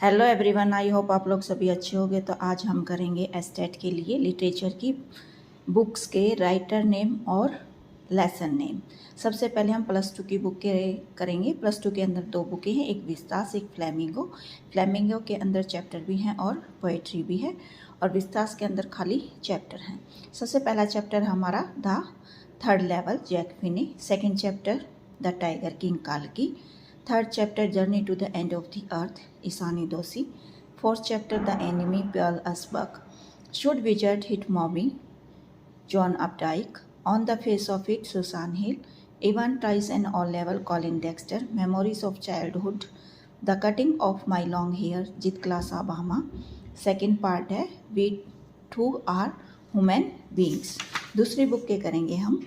Hello everyone, I hope आप लोग सभी अच्छे होंगे। तो आज हम करेंगे एस्टेट के लिए लिटरेचर की बुक्स के राइटर नेम और लेसन नेम। सबसे पहले हम +2 की बुक के करेंगे। +2 के अंदर 2 बुकें हैं, एक विस्तास एक फ्लेमिंगो। फ्लेमिंगो के अंदर चैप्टर भी हैं और पोएट्री भी है, और विस्तास के अंदर खाली चैप्टर हैं। सबसे पहला चैप्टर हमारा the third level Jack Finney. Second chapter the tiger king काल्की। Third chapter Journey to the End of the Earth Isani Dosi. Fourth chapter The Enemy Pearl Asbak. Should Wizard Hit Mommy? John Updike. On the Face of It Susan Hill. Evan Tries an All-Level Colin Dexter. Memories of Childhood. The Cutting of My Long Hair Jitkla Sabahama. Second part है We Two Are Human Beings. दूसरी book के करेंगे हम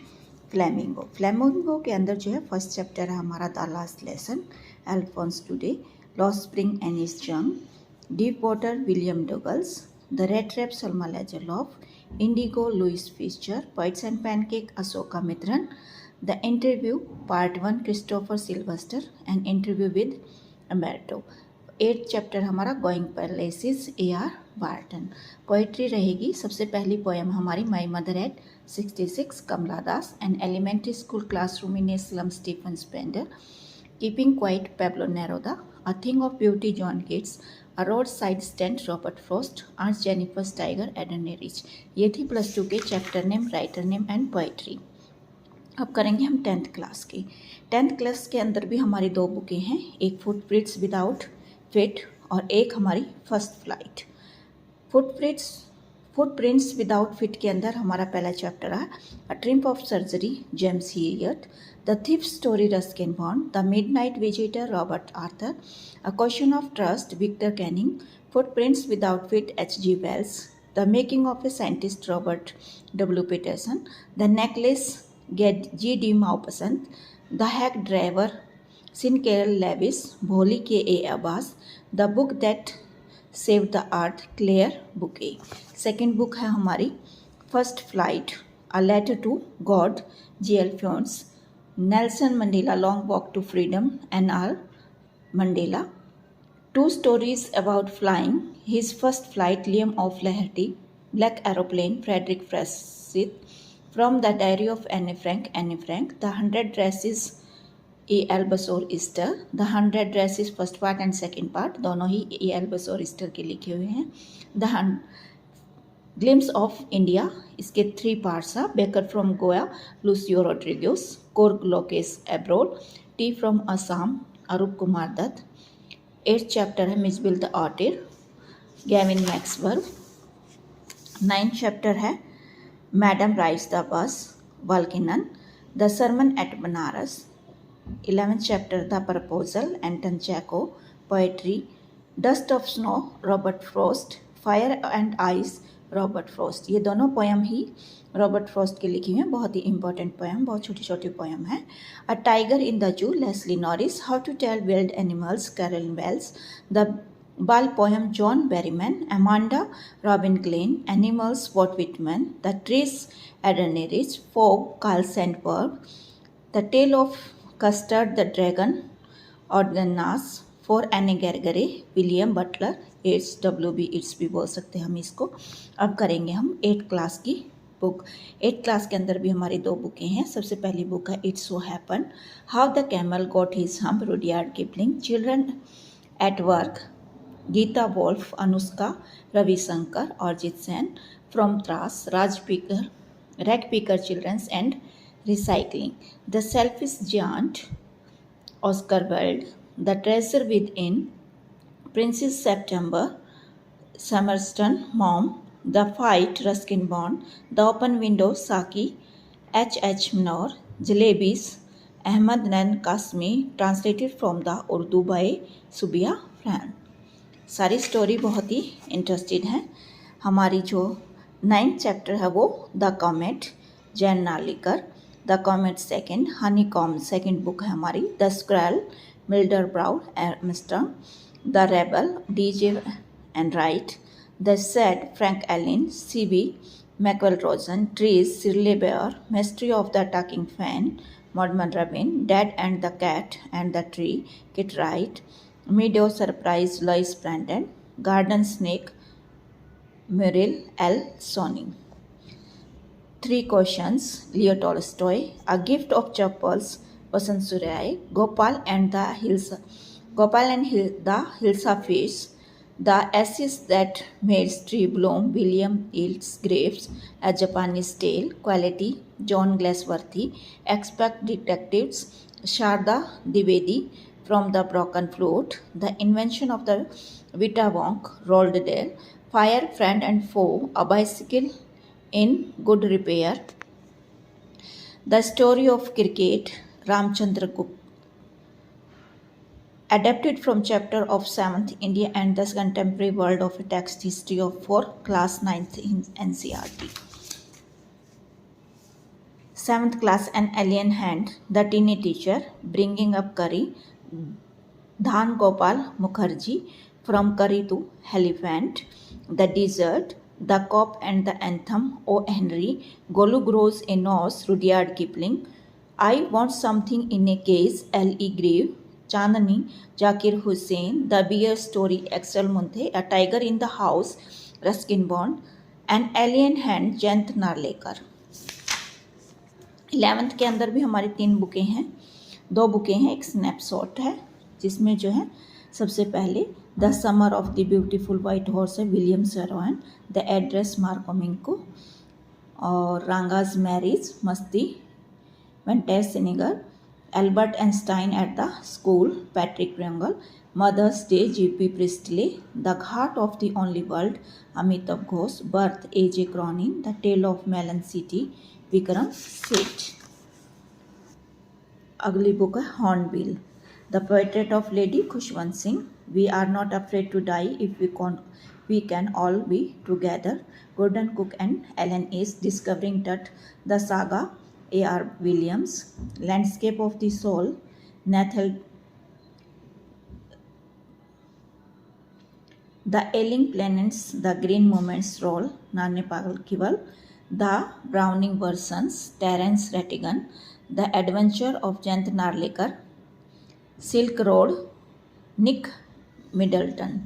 flamingo. Flamingo के अंदर जो है first chapter है हमारा the last lesson, Alphonse Daudet, lost spring Anees Jung, deep water William Douglas, the rattrap Selma Lagerlof, Indigo Louis Fischer, poets and pancake Asokamitran, the interview part 1 Christopher Silvester and interview with Umberto. 8th chapter हमारा going places AR Barton. Poetry रहेगी। सबसे पहली poem हमारी my mother at 66 Kamala Das, an elementary school classroom in a slum Stephen Spender, keeping quite Pablo Neruda, a thing of beauty John Keats, a roadside stand Robert Frost, आर्ट्स Jennifer's tiger Adrienne Rich. ये थी +2 के chapter name, writer name and poetry. अब करेंगे हम 10th class की। 10th class के अंदर भी हमारी 2 बुकें हैं, एक फुटप्रिंट्स विदाउट फिट और एक हमारी first flight. Footprints without feet के अंदर हमारा पहला चैप्टर है a triumph of surgery James Herriot, the thief story Ruskin Bond, the midnight visitor Robert Arthur, a question of trust Victor Canning, footprints without feet H.G. Wells, the making of a scientist Robert W. Peterson, the necklace G.D. Maupassant, the hack driver Sinclair Lewis, Bholi K.A. Abbas, the book that save the earth Claire bouquet. Second book है हमारी first flight, a letter to God G.L. Fuentes, Nelson Mandela long walk to freedom N.R. Mandela, 2 stories about flying, his first flight Liam of Laherty, Black Aeroplane Frederick Forsyth, from the diary of Anne Frank, the 100 dresses A.L. बसोर Estes, the 100 dresses first part and second part दोनों ही A.L. बसोर Easter के लिखे हुए हैं। The glimpse of India, इसके 3 parts हैं, baker from Goa Lucio Rodrigues, Coorg Lokesh Abrol, tea from Assam Arup Kumar Datta. 8th chapter है Mijbil the otter Gavin Maxwell. 9th chapter है madam rides the bus Vallikkannan, the sermon at Banaras. 11th chapter The Proposal Anton Chekhov, poetry, Dust of Snow Robert Frost, Fire and Ice Robert Frost. ये दोनों poem ही Robert Frost की लिखी हुई हैं, बहुत ही important poem, बहुत छोटी छोटी पोएम है। A tiger in the zoo Leslie Norris, how to tell wild animals Carolyn Wells, the ball poem John Berryman, Amanda Robin Klein, animals Walt Whitman, the trees Adrienne Rich, fog Carl Sandburg, the tale of custard the dragon Ogden Nash for Anne Gregory William Butler, it's WB it's भी बोल सकते हैं हम इसको। अब करेंगे हम 8th class की बुक। 8th क्लास के अंदर भी हमारी 2 बुकें हैं। सबसे पहली बुक है it's so happen, how the camel got his hump Rudyard Kipling, children at work Gita Wolf, Anushka Ravishankar, Arijit Sen, from trash rag picker, rag picker children's and Recycling, The Selfish Giant, Oscar Wilde, The Treasure Within, Princess September, Summerston, Mom, The Fight, Ruskin Bond, The Open Window, Saki, H. Minoor, Jalebis, Ahmad Nain Kasmi, translated from the Urdu by Subia Fran। सारी story बहुत ही interesting है। हमारी जो 9th chapter है वो the comet Jayant Narlikar, the comet second, honeycomb second book है हमारी, the squirrel Mildred ब्राउड Armstrong, the rebel DJ Enright, the shed Frank एलिन, CB Michael Rosen, trees Shirley Bauer, mystery of the talking fan मॉडमन Rubin, dad and the cat and the tree Kit Wright, Meadow Surprise, Lois Brandon. Garden Snake, Muriel L. Sonning. Three questions, Leo Tolstoy. A Gift of Chapels, Vasant Surai. Gopal and the Hilsa Fish. The Ashes That Made Tree Bloom, William Yeats Graves. A Japanese Tale. Quality, John Glassworthy. Expect Detectives, Sharda Dwivedi. From the Broken Flute. The Invention of the Vita Wonk, Roald Dahl. Fire, Friend and Foe. A Bicycle in Good Repair. The Story of Cricket, Ramchandra Gupta. Adapted from chapter of 7th India and the Contemporary World of a Text History of for Class 9th in NCERT. 7th class, An Alien Hand, The Teeny Teacher, Bringing Up Curry, Dhan Gopal Mukherjee, From Curry to Elephant, The Desert, The Cop and the Anthem, O. Henry, Golu Grows a Nose, Rudyard Kipling, I Want Something in a Case, L.E. Grave, Chandni, Zakir Hussain, The Bear Story, Axel Munthe, A Tiger in the House, Ruskin Bond, An Alien Hand, Jayant Narlikar. 11th के अंदर भी हमारी 3 बुकें हैं, 2 बुकें हैं, एक snapshot है जिसमें जो है सबसे पहले the summer of the beautiful white horse है, William Saroyan. The address, Marga Minco. और Ranga's marriage, Masti, Venkatesha Iyengar. Albert Einstein at the school, Patrick Pringle. Mother's day, J B Priestley. The ghat of the only world, Amitabh Ghosh. Birth, A J. Cronin. The tale of melon city, Vikram Seth. अगली book है hornbill, the portrait of lady Khushwant Singh. We are not afraid to die if we can all be together. Gordon Cook and Ellen Ace, Discovering Tut. The Saga, A.R. Williams. Landscape of the Soul, Nathal. The Ailing Planets, The Green Moment's Role, Nane Kival. The Browning Versions, Terence Rattigan. The Adventure of Jayant Narlekar. Silk Road, Nick Middleton.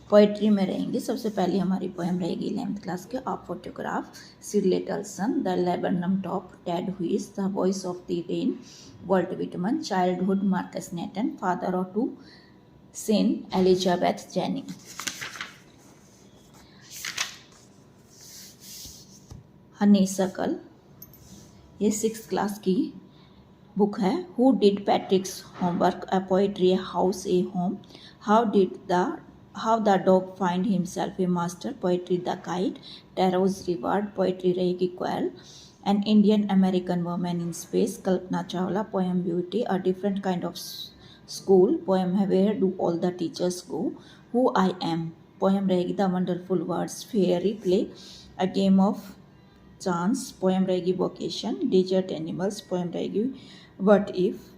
Poetry में रहेंगे. सबसे पहले हमारी poem रहेगी 11th class के, a photograph, Sid Littleson. The laburnum top, Ted Hughes. The voice of the rain, Walt Whitman. Childhood, Markus Natten. Father of 2 son, Elizabeth Jenning. Honeysuckle, ये 6th class की book है. Who did Patrick's homework, a poetry, a house, a home. How the dog find himself a master, poetry, The Kite. Tarot's Reward, poetry रहेगी Quail. An Indian American Woman in Space, Kalpana Chawla. Poem Beauty, A Different Kind of School. Poem है Where Do All the Teachers Go. Who I Am, poem रहेगी The Wonderful Words. Fairy Play, A Game of Chance. Poem रहेगी Vocation. Desert Animals, poem रहेगी What If.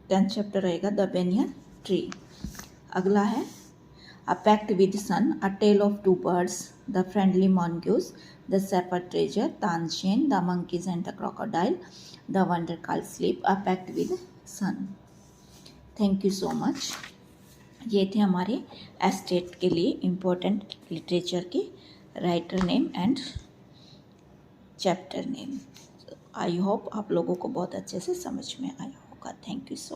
10th chapter रहेगा The Banyan Tree. अगला है A Pact with Sun, A Tale of Two Birds, The Friendly Mongoose, The Shepherd Treasure, Tanzhin, The Monkeys and the Crocodile, The Wonder Called Sleep, A Pact with Sun. Thank you so much. ये थे हमारे estate के लिए important literature के writer name and chapter name. I hope आप लोगों को बहुत अच्छे से समझ में आया होगा. Thank you so much.